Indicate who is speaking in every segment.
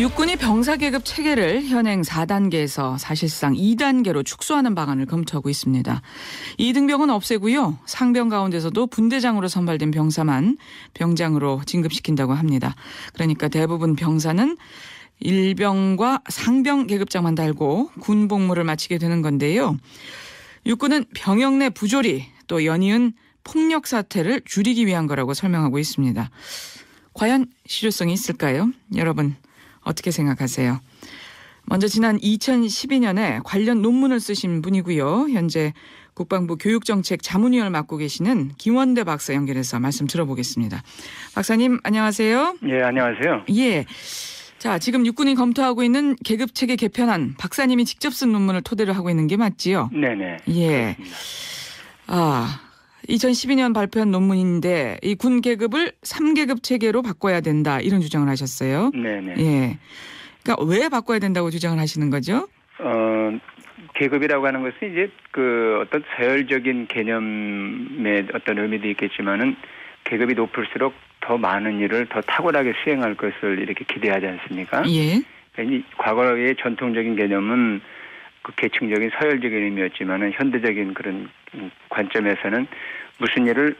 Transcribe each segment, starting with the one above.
Speaker 1: 육군이 병사 계급 체계를 현행 4단계에서 사실상 2단계로 축소하는 방안을 검토하고 있습니다. 이등병은 없애고요. 상병 가운데서도 분대장으로 선발된 병사만 병장으로 진급시킨다고 합니다. 그러니까 대부분 병사는 일병과 상병 계급장만 달고 군 복무를 마치게 되는 건데요. 육군은 병역 내 부조리 또 연이은 폭력 사태를 줄이기 위한 거라고 설명하고 있습니다. 과연 실효성이 있을까요? 여러분 어떻게 생각하세요? 먼저 지난 2012년에 관련 논문을 쓰신 분이고요. 현재 국방부 교육정책 자문위원을 맡고 계시는 김원대 박사 연결해서 말씀 들어보겠습니다. 박사님 안녕하세요.
Speaker 2: 예, 안녕하세요.
Speaker 1: 예. 자, 지금 육군이 검토하고 있는 계급체계 개편안 박사님이 직접 쓴 논문을 토대로 하고 있는 게 맞지요?
Speaker 2: 네네.
Speaker 1: 예.
Speaker 2: 그렇습니다.
Speaker 1: 2012년 발표한 논문인데 이 군 계급을 3계급 체계로 바꿔야 된다 이런 주장을 하셨어요.
Speaker 2: 네네.
Speaker 1: 예. 그러니까 왜 바꿔야 된다고 주장을 하시는 거죠?
Speaker 2: 계급이라고 하는 것은 이제 그 어떤 서열적인 개념의 어떤 의미도 있겠지만은 계급이 높을수록 더 많은 일을 더 탁월하게 수행할 것을 이렇게 기대하지 않습니까?
Speaker 1: 예.
Speaker 2: 그러니까 과거의 전통적인 개념은 그 계층적인 서열적인 의미였지만은 현대적인 그런 관점에서는 무슨 일을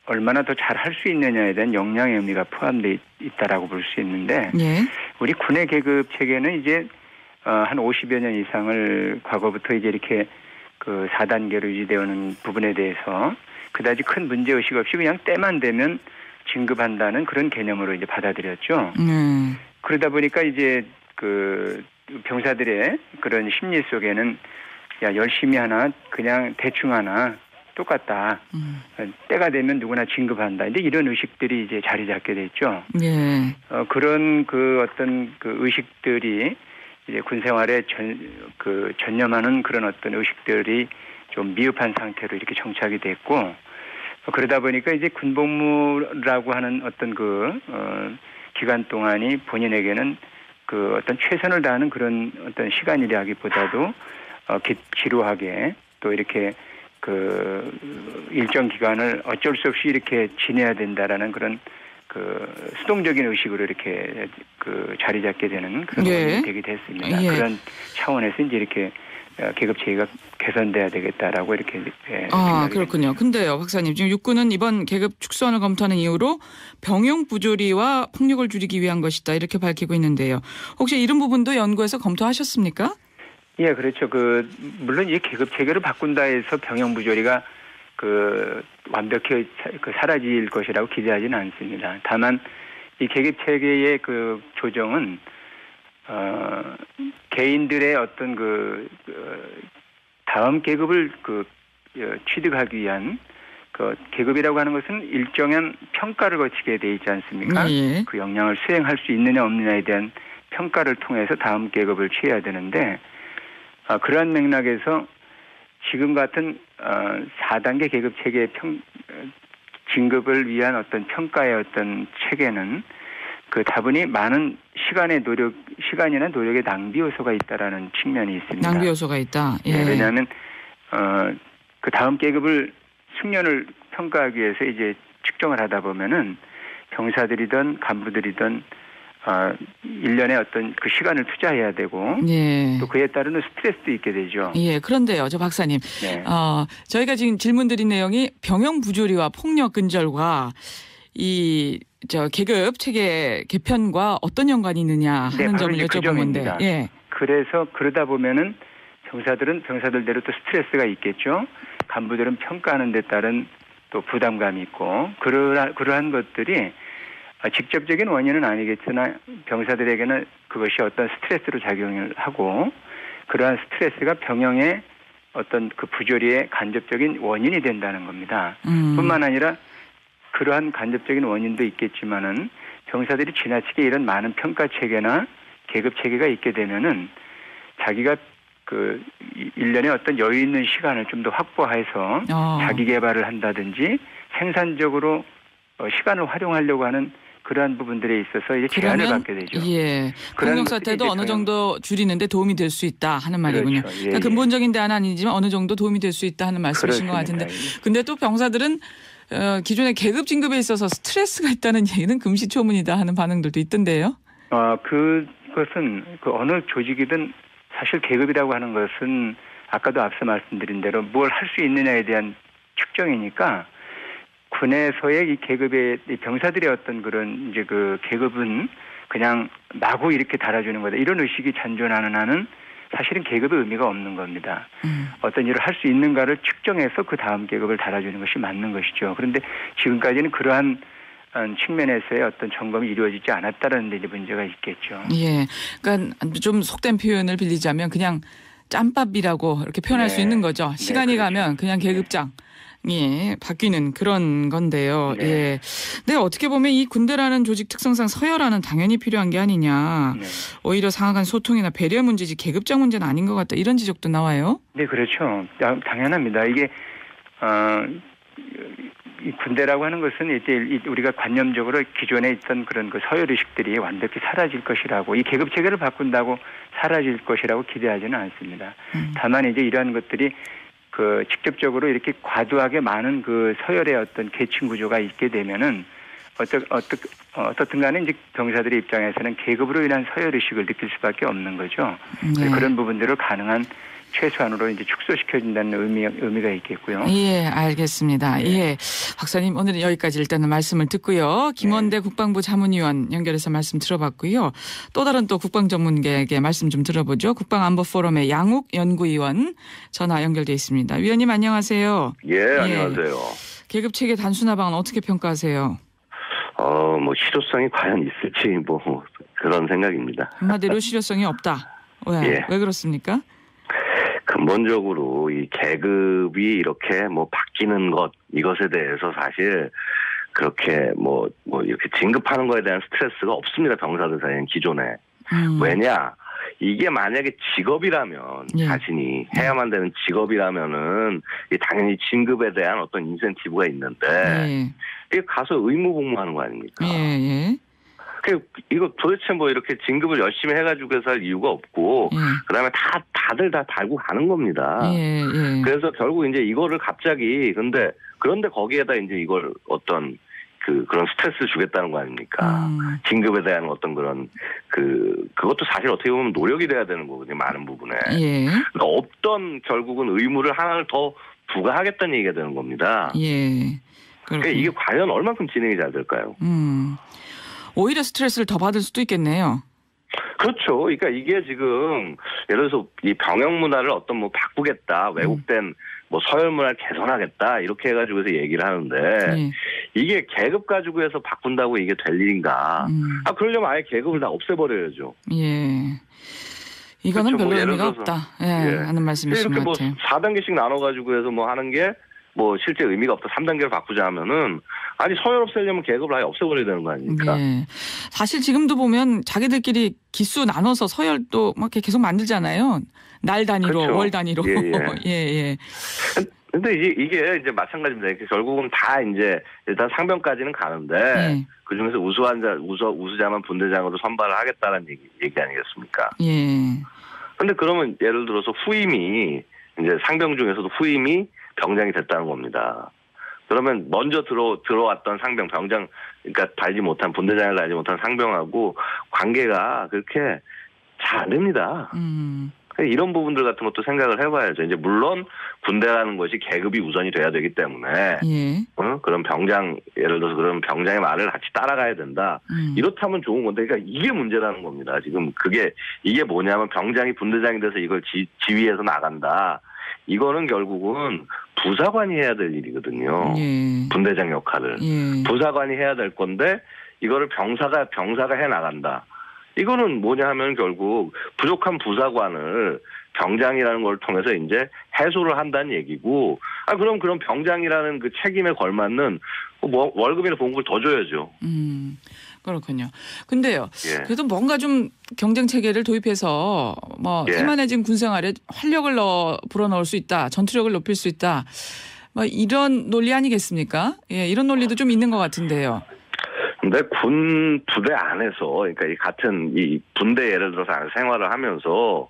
Speaker 2: 얼마나 더 잘 할 수 있느냐에 대한 역량의 의미가 포함되어 있다라고 볼 수 있는데
Speaker 1: 예.
Speaker 2: 우리 군의 계급 체계는 이제 한 50여 년 이상을 과거부터 이제 이렇게 그 4단계로 유지되어 오는 부분에 대해서 그다지 큰 문제 의식 없이 그냥 때만 되면 진급한다는 그런 개념으로 이제 받아들였죠. 그러다 보니까 이제 그 병사들의 그런 심리 속에는 야 열심히 하나 그냥 대충 하나 똑같다. 때가 되면 누구나 진급한다. 이제 이런 의식들이 이제 자리 잡게 됐죠.
Speaker 1: 예.
Speaker 2: 그런 그 어떤 그 의식들이 이제 군 생활에 전념하는 그런 어떤 의식들이 좀 미흡한 상태로 이렇게 정착이 됐고 그러다 보니까 이제 군복무라고 하는 어떤 기간 동안이 본인에게는 그 어떤 최선을 다하는 그런 어떤 시간이라기보다도 지루하게 또 이렇게 그 일정 기간을 어쩔 수 없이 이렇게 지내야 된다라는 그런 그 수동적인 의식으로 이렇게 그 자리 잡게 되는 그런 원인이 되게 됐습니다.
Speaker 1: 예.
Speaker 2: 그런 차원에서 이제 이렇게 계급 체계가 개선돼야 되겠다라고 이렇게
Speaker 1: 그렇군요. 근데요, 박사님 지금 육군은 이번 계급 축소안을 검토하는 이유로 병용 부조리와 폭력을 줄이기 위한 것이다 이렇게 밝히고 있는데요. 혹시 이런 부분도 연구해서 검토하셨습니까?
Speaker 2: 예, 그렇죠. 물론 이 계급 체계를 바꾼다 해서 병용 부조리가 완벽히 사라질 것이라고 기대하지는 않습니다. 다만 이 계급 체계의 그 조정은 개인들의 어떤 다음 계급을 취득하기 위한 계급이라고 하는 것은 일정한 평가를 거치게 돼 있지 않습니까?
Speaker 1: 예.
Speaker 2: 그 역량을 수행할 수 있느냐 없느냐에 대한 평가를 통해서 다음 계급을 취해야 되는데 그러한 맥락에서 지금 같은 4단계 계급 체계 진급을 위한 어떤 평가의 어떤 체계는 다분히 많은 시간이나 노력의 낭비 요소가 있다라는 측면이 있습니다.
Speaker 1: 낭비 요소가 있다. 예.
Speaker 2: 네, 왜냐하면 그 다음 계급을 숙련을 평가하기 위해서 이제 측정을 하다 보면은 병사들이든 간부들이든 1년에 어떤 그 시간을 투자해야 되고
Speaker 1: 예.
Speaker 2: 또 그에 따르는 스트레스도 있게 되죠.
Speaker 1: 예, 그런데요, 저 박사님.
Speaker 2: 네.
Speaker 1: 저희가 지금 질문 드린 내용이 병영 부조리와 폭력 근절과 계급 체계 개편과 어떤 연관이 있느냐 하는 점을 여쭤본 건데. 예.
Speaker 2: 그래서 그러다 보면은 병사들은 병사들대로 또 스트레스가 있겠죠. 간부들은 평가하는 데 따른 또 부담감이 있고 그러한 것들이 직접적인 원인은 아니겠으나 병사들에게는 그것이 어떤 스트레스로 작용을 하고 그러한 스트레스가 병영의 어떤 그 부조리의 간접적인 원인이 된다는 겁니다. 뿐만 아니라 그러한 간접적인 원인도 있겠지만은 병사들이 지나치게 이런 많은 평가 체계나 계급 체계가 있게 되면은 자기가 1년에 어떤 여유 있는 시간을 좀 더 확보해서 자기 개발을 한다든지 생산적으로 시간을 활용하려고 하는 그러한 부분들에 있어서 이제 제한을 받게 되죠.
Speaker 1: 예. 폭력 사태도 어느 정도 줄이는데 도움이 될 수 있다 하는 말이군요.
Speaker 2: 그렇죠. 예,
Speaker 1: 그러니까 근본적인 대안은 아니지만 어느 정도 도움이 될 수 있다 하는 말씀이신 것 같은데. 근데 또 병사들은 기존의 계급 진급에 있어서 스트레스가 있다는 얘기는 금시초문이다 하는 반응들도 있던데요.
Speaker 2: 것은 그 어느 조직이든 사실 계급이라고 하는 것은 아까도 앞서 말씀드린 대로 뭘 할 수 있느냐에 대한 측정이니까 군에서의 이 계급의 이 병사들의 어떤 그런 이제 그 계급은 그냥 마구 이렇게 달아주는 거다. 이런 의식이 잔존하는 한은 사실은 계급의 의미가 없는 겁니다. 어떤 일을 할 수 있는가를 측정해서 그 다음 계급을 달아주는 것이 맞는 것이죠. 그런데 지금까지는 그러한 측면에서의 어떤 점검이 이루어지지 않았다는 데 문제가 있겠죠.
Speaker 1: 예, 그러니까 좀 속된 표현을 빌리자면 그냥 짬밥이라고 이렇게 표현할 수 있는 거죠. 시간이
Speaker 2: 그렇죠.
Speaker 1: 가면 그냥 계급장. 예, 바뀌는 그런 건데요.
Speaker 2: 네.
Speaker 1: 예. 근데 어떻게 보면 이 군대라는 조직 특성상 서열화는 당연히 필요한 게 아니냐.
Speaker 2: 네.
Speaker 1: 오히려 상하간 소통이나 배려 문제지 계급장 문제는 아닌 것 같다. 이런 지적도 나와요.
Speaker 2: 네, 그렇죠. 당연합니다. 이게 이 군대라고 하는 것은 이제 우리가 관념적으로 기존에 있던 그런 그 서열 의식들이 완벽히 사라질 것이라고, 이 계급 체계를 바꾼다고 사라질 것이라고 기대하지는 않습니다. 다만 이제 이러한 것들이 그 직접적으로 이렇게 과도하게 많은 그 서열의 어떤 계층 구조가 있게 되면은 어떻든 간에 이제 병사들의 입장에서는 계급으로 인한 서열 의식을 느낄 수밖에 없는 거죠.
Speaker 1: 네.
Speaker 2: 그런 부분들을 가능한 최소한으로 이제 축소시켜준다는 의미가 있겠고요.
Speaker 1: 예, 알겠습니다.
Speaker 2: 네.
Speaker 1: 예. 박사님, 오늘은 여기까지 일단은 말씀을 듣고요. 김원대 국방부 자문위원 연결해서 말씀 들어봤고요. 또 다른 또 국방전문가에게 말씀 좀 들어보죠. 국방안보포럼의 양욱 연구위원 전화 연결돼 있습니다. 위원님 안녕하세요.
Speaker 3: 예, 안녕하세요.
Speaker 1: 계급체계 단순화방은 어떻게 평가하세요?
Speaker 3: 뭐 실효성이 과연 있을지 뭐 그런 생각입니다.
Speaker 1: 한마디로 실효성이 없다. 왜 그렇습니까?
Speaker 3: 근본적으로 이 계급이 이렇게 뭐 바뀌는 것, 이것에 대해서 사실 그렇게 뭐 이렇게 진급하는 거에 대한 스트레스가 없습니다. 병사들 사이엔 기존에. 왜냐? 이게 만약에 직업이라면 자신이 해야만 되는 직업이라면은 당연히 진급에 대한 어떤 인센티브가 있는데 이게 가서 의무 복무하는 거 아닙니까? 이거 도대체 뭐 이렇게 진급을 열심히 해가지고 해서 할 이유가 없고, 그다음에 다들 다 달고 가는 겁니다. 그래서 결국 이제 이거를 갑자기 그런데 거기에다 이제 이걸 어떤 그런 스트레스를 주겠다는 거 아닙니까? 진급에 대한 어떤 그런 그것도 사실 어떻게 보면 노력이 돼야 되는 거거든요. 많은 부분에. 그러니까 없던 결국은 의무를 하나를 더 부과하겠다는 얘기가 되는 겁니다. 그러니까 이게 과연 얼만큼 진행이 잘 될까요?
Speaker 1: 오히려 스트레스를 더 받을 수도 있겠네요.
Speaker 3: 그렇죠. 그러니까 이게 지금 예를 들어서 이 병역 문화를 어떤 뭐 바꾸겠다, 왜곡된 뭐 서열 문화를 개선하겠다 이렇게 해가지고 해서 얘기를 하는데 이게 계급 가지고 해서 바꾼다고 이게 될 일인가? 그러려면 아예 계급을 다 없애버려야죠.
Speaker 1: 이거는
Speaker 3: 그렇죠.
Speaker 1: 별로
Speaker 3: 뭐
Speaker 1: 의미가 없다. 하는 말씀이신 것 같아요.
Speaker 3: 이렇게 뭐 4단계씩 나눠가지고 해서 뭐 하는 게 뭐 실제 의미가 없다. 3단계를 바꾸자 하면은 아니 서열 없애려면 계급을 아예 없애버려야 되는 거 아닙니까?
Speaker 1: 사실 지금도 보면 자기들끼리 기수 나눠서 서열도 막 이렇게 계속 만들잖아요. 날 단위로,
Speaker 3: 그렇죠.
Speaker 1: 월 단위로.
Speaker 3: 근데 이게 이제 마찬가지입니다. 결국은 다 이제 일단 상병까지는 가는데 그 중에서 우수자만 분대장으로 선발을 하겠다는 얘기 아니겠습니까? 근데 그러면 예를 들어서 후임이 이제 상병 중에서도 후임이 병장이 됐다는 겁니다. 그러면 먼저 들어왔던 상병, 병장, 그러니까 분대장을 달지 못한 상병하고 관계가 그렇게 잘 안 됩니다. 이런 부분들 같은 것도 생각을 해봐야죠. 이제 물론 군대라는 것이 계급이 우선이 돼야 되기 때문에 그런 예를 들어서 그런 병장의 말을 같이 따라가야 된다. 이렇다면 좋은 건데, 그러니까 이게 문제라는 겁니다. 지금 이게 뭐냐면 병장이 분대장이 돼서 이걸 지휘해서 나간다. 이거는 결국은 부사관이 해야 될 일이거든요. 분대장 역할을. 부사관이 해야 될 건데 이거를 병사가 해 나간다. 이거는 뭐냐 하면 결국 부족한 부사관을 병장이라는 걸 통해서 이제 해소를 한다는 얘기고, 그럼 병장이라는 그 책임에 걸맞는 뭐 월급이나 봉급을 더 줘야죠.
Speaker 1: 그렇군요. 근데요. 그래도 뭔가 좀 경쟁 체계를 도입해서 뭐 태만해진 군 생활에 활력을 불어넣을 수 있다. 전투력을 높일 수 있다. 뭐 이런 논리 아니겠습니까? 이런 논리도 좀 있는 것 같은데요.
Speaker 3: 근데 군 부대 안에서, 그러니까 이 같은 이 분대 예를 들어서 생활을 하면서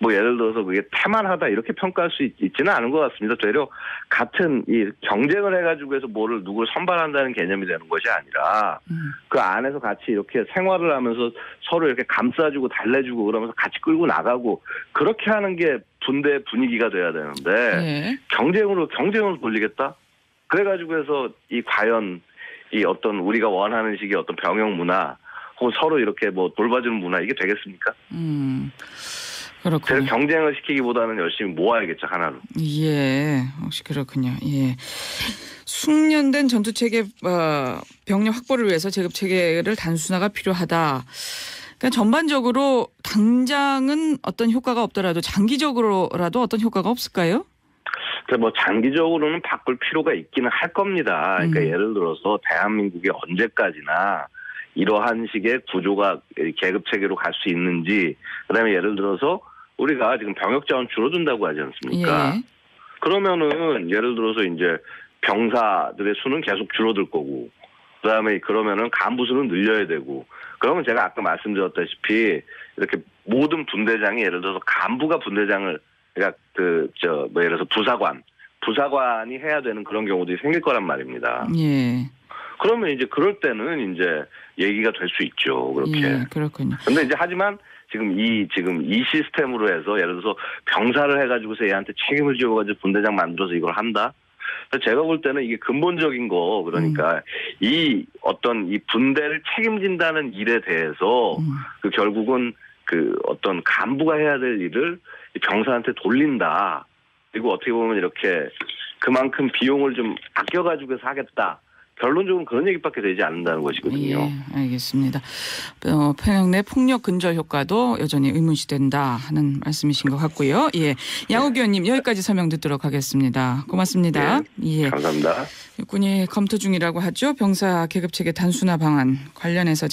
Speaker 3: 뭐 예를 들어서 그게 태만하다 이렇게 평가할 수 있지는 않은 것 같습니다. 되려 같은 이 경쟁을 해가지고 해서 누구를 선발한다는 개념이 되는 것이 아니라 그 안에서 같이 이렇게 생활을 하면서 서로 이렇게 감싸주고 달래주고 그러면서 같이 끌고 나가고 그렇게 하는 게 분대 분위기가 돼야 되는데 경쟁으로 돌리겠다? 그래가지고 해서 과연 이 어떤 우리가 원하는 식의 어떤 병영 문화 혹은 서로 이렇게 뭐 돌봐주는 문화 이게 되겠습니까?
Speaker 1: 그렇군요.
Speaker 3: 그래서 경쟁을 시키기보다는 열심히 모아야겠죠, 하나로.
Speaker 1: 예, 혹시 그렇군요. 예. 숙련된 전투체계 병력 확보를 위해서 제급체계를 단순화가 필요하다. 그러니까 전반적으로 당장은 어떤 효과가 없더라도 장기적으로라도 어떤 효과가 없을까요?
Speaker 3: 뭐 장기적으로는 바꿀 필요가 있기는 할 겁니다. 그러니까 예를 들어서 대한민국이 언제까지나 이러한 식의 구조가 계급 체계로 갈 수 있는지, 그다음에 예를 들어서 우리가 지금 병역 자원 줄어든다고 하지 않습니까? 예. 그러면은 예를 들어서 이제 병사들의 수는 계속 줄어들 거고, 그다음에 그러면은 간부 수는 늘려야 되고, 그러면 제가 아까 말씀드렸다시피 이렇게 모든 분대장이 예를 들어서 간부가 분대장을 그러니까 예를 들어서 부사관이 해야 되는 그런 경우들이 생길 거란 말입니다.
Speaker 1: 예.
Speaker 3: 그러면 이제 그럴 때는 이제 얘기가 될 수 있죠. 그렇게.
Speaker 1: 예, 그렇군요.
Speaker 3: 근데 이제 하지만 지금 이 시스템으로 해서 예를 들어서 병사를 해가지고서 얘한테 책임을 지어가지고 분대장 만들어서 이걸 한다? 제가 볼 때는 이게 근본적인 거, 그러니까 이 분대를 책임진다는 일에 대해서 결국은 어떤 간부가 해야 될 일을 병사한테 돌린다. 그리고 어떻게 보면 이렇게 그만큼 비용을 좀 아껴가지고 하겠다. 결론적으로 그런 얘기밖에 되지 않는다는 것이거든요.
Speaker 1: 예, 알겠습니다. 평양 내 폭력 근절 효과도 여전히 의문시된다 하는 말씀이신 것 같고요. 예, 양욱 의원님 여기까지 설명 듣도록 하겠습니다. 고맙습니다.
Speaker 3: 예, 감사합니다.
Speaker 1: 육군이 검토 중이라고 하죠. 병사 계급체계 단순화 방안 관련해서